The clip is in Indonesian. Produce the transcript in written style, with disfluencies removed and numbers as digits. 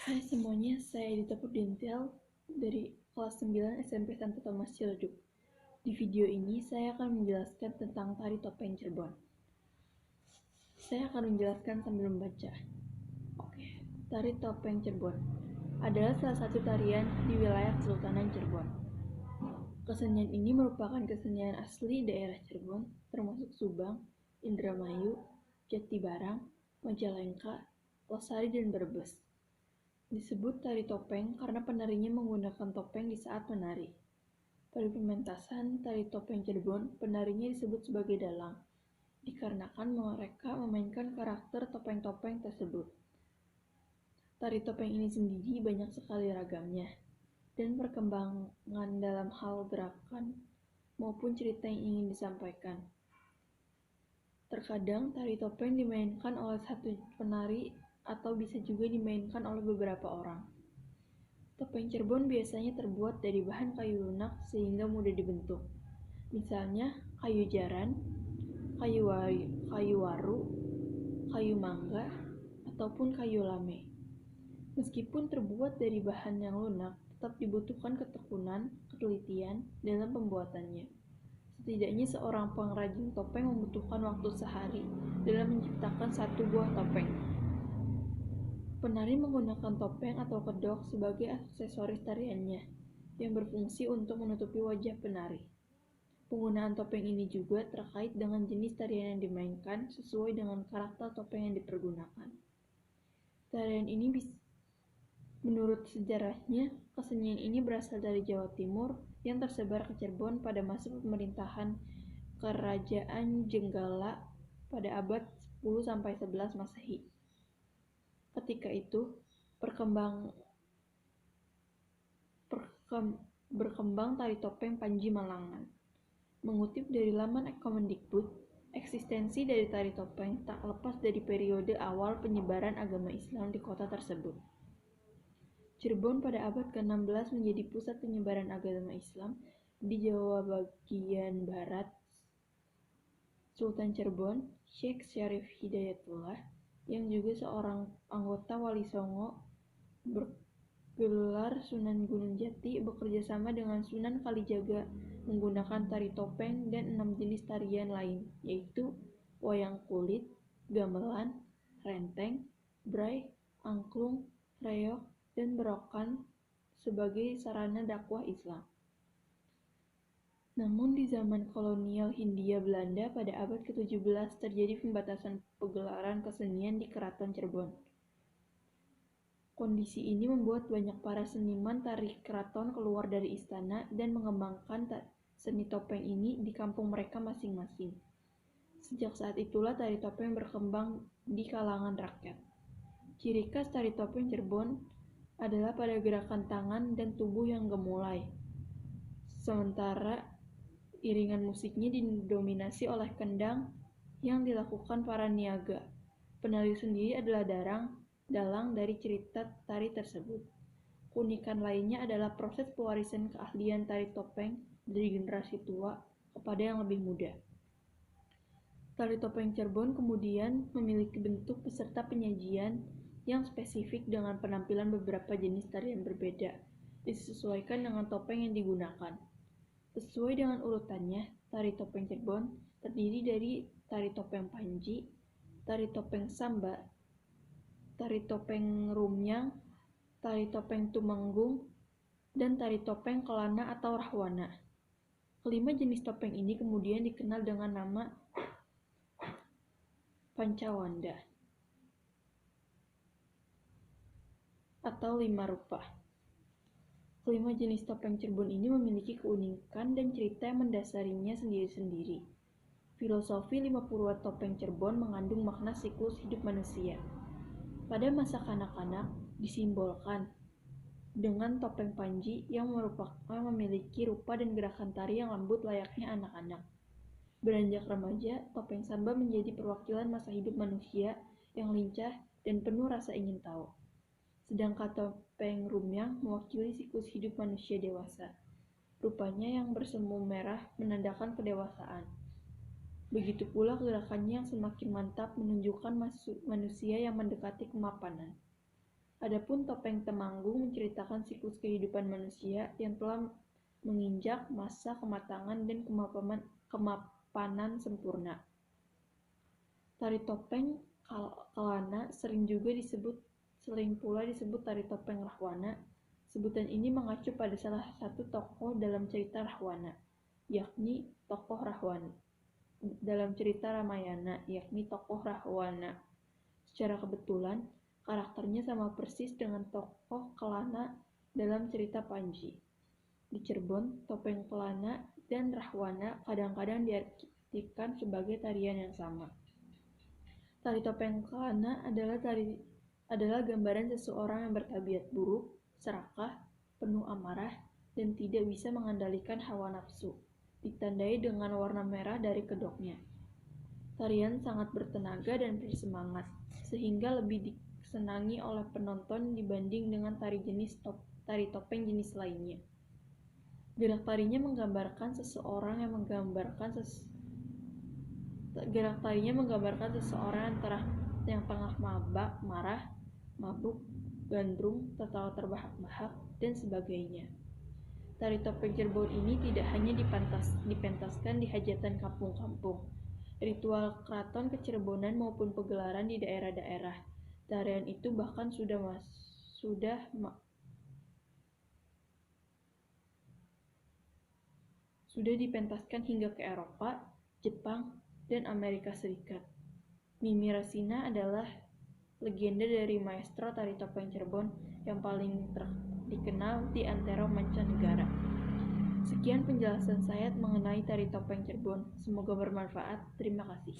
Hai semuanya, saya Dita Purdintial dari kelas 9 SMP Santo Thomas Ciledug. Di video ini saya akan menjelaskan tentang tari topeng Cirebon. Saya akan menjelaskan sambil membaca. Oke, tari topeng Cirebon adalah salah satu tarian di wilayah Kesultanan Cirebon. Kesenian ini merupakan kesenian asli daerah Cirebon, termasuk Subang, Indramayu, Jatibarang, Majalengka, Losari, dan Brebes. Disebut tari topeng karena penarinya menggunakan topeng di saat menari. Pada pementasan tari topeng Cirebon, penarinya disebut sebagai dalang, dikarenakan mereka memainkan karakter topeng-topeng tersebut. Tari topeng ini sendiri banyak sekali ragamnya, dan perkembangan dalam hal gerakan maupun cerita yang ingin disampaikan. Terkadang tari topeng dimainkan oleh satu penari atau bisa juga dimainkan oleh beberapa orang. Topeng Cirebon biasanya terbuat dari bahan kayu lunak sehingga mudah dibentuk. Misalnya kayu jaran, kayu waru, kayu mangga, ataupun kayu lame. Meskipun terbuat dari bahan yang lunak, tetap dibutuhkan ketekunan, ketelitian dalam pembuatannya. Setidaknya seorang pengrajin topeng membutuhkan waktu sehari dalam menciptakan satu buah topeng. Penari menggunakan topeng atau kedok sebagai aksesoris tariannya, yang berfungsi untuk menutupi wajah penari. Penggunaan topeng ini juga terkait dengan jenis tarian yang dimainkan sesuai dengan karakter topeng yang dipergunakan. Tarian ini menurut sejarahnya, kesenian ini berasal dari Jawa Timur yang tersebar ke Cirebon pada masa pemerintahan Kerajaan Jenggala pada abad 10-11 Masehi. Ketika itu, berkembang tari topeng Panji Malangan. Mengutip dari laman Kemendikbud, eksistensi dari tari topeng tak lepas dari periode awal penyebaran agama Islam di kota tersebut. Cirebon pada abad ke-16 menjadi pusat penyebaran agama Islam di Jawa bagian barat. Sultan Cirebon, Syekh Syarif Hidayatullah, yang juga seorang anggota Wali Songo, bergelar Sunan Gunung Jati, bekerja sama dengan Sunan Kalijaga menggunakan tari topeng dan 6 jenis tarian lain, yaitu wayang kulit, gamelan, renteng, bray, angklung, reog, dan berokan sebagai sarana dakwah Islam. Namun di zaman kolonial Hindia Belanda pada abad ke-17 terjadi pembatasan pegelaran kesenian di Keraton Cirebon. Kondisi ini membuat banyak para seniman tari keraton keluar dari istana dan mengembangkan seni topeng ini di kampung mereka masing-masing. Sejak saat itulah tari topeng berkembang di kalangan rakyat. Ciri khas tari topeng Cirebon adalah pada gerakan tangan dan tubuh yang gemulai. Sementara iringan musiknya didominasi oleh kendang yang dilakukan para niaga. Penari sendiri adalah dalang dari cerita tari tersebut. Keunikan lainnya adalah proses pewarisan keahlian tari topeng dari generasi tua kepada yang lebih muda. Tari topeng Cirebon kemudian memiliki bentuk peserta penyajian yang spesifik dengan penampilan beberapa jenis tarian berbeda, disesuaikan dengan topeng yang digunakan. Sesuai dengan urutannya, tari topeng Cirebon terdiri dari tari topeng Panji, tari topeng Samba, tari topeng Rumyang, tari topeng Tumenggung, dan tari topeng Kelana atau Rahwana. Kelima jenis topeng ini kemudian dikenal dengan nama Pancawanda atau 5 rupa. Kelima jenis topeng Cirebon ini memiliki keunikan dan cerita yang mendasarinya sendiri-sendiri. Filosofi 5 purwa topeng Cirebon mengandung makna siklus hidup manusia. Pada masa kanak-kanak disimbolkan dengan topeng Panji yang memiliki rupa dan gerakan tari yang lembut layaknya anak-anak. Beranjak remaja, topeng Samba menjadi perwakilan masa hidup manusia yang lincah dan penuh rasa ingin tahu. Sedangkan topeng Rumyang mewakili siklus hidup manusia dewasa. Rupanya yang bersemu merah menandakan kedewasaan. Begitu pula gerakannya yang semakin mantap menunjukkan manusia yang mendekati kemapanan. Adapun topeng Temanggung menceritakan siklus kehidupan manusia yang telah menginjak masa kematangan dan kemapanan sempurna. Tari topeng Kelana sering pula disebut tari topeng Rahwana. Sebutan ini mengacu pada salah satu tokoh dalam cerita Rahwana, yakni tokoh Rahwana. Dalam cerita Ramayana, yakni tokoh Rahwana. Secara kebetulan, karakternya sama persis dengan tokoh Kelana dalam cerita Panji. Di Cirebon, topeng Kelana dan Rahwana kadang-kadang diartikan sebagai tarian yang sama. Tari topeng Kelana adalah gambaran seseorang yang bertabiat buruk, serakah, penuh amarah, dan tidak bisa mengendalikan hawa nafsu, ditandai dengan warna merah dari kedoknya. Tarian sangat bertenaga dan bersemangat, sehingga lebih disenangi oleh penonton dibanding dengan tari topeng jenis lainnya. Gerak tarinya menggambarkan seseorang yang yang tengah marah, mabuk, gandrung, tertawa terbahak-bahak, dan sebagainya. Tari topeng Cirebon ini tidak hanya dipentaskan di hajatan kampung-kampung, ritual keraton kecirebonan maupun pegelaran di daerah-daerah. Tarian itu bahkan sudah dipentaskan hingga ke Eropa, Jepang, dan Amerika Serikat. Mimi Rasina adalah legenda dari maestro tari topeng Cirebon yang paling dikenal di antero mancanegara. Sekian penjelasan saya mengenai tari topeng Cirebon. Semoga bermanfaat. Terima kasih.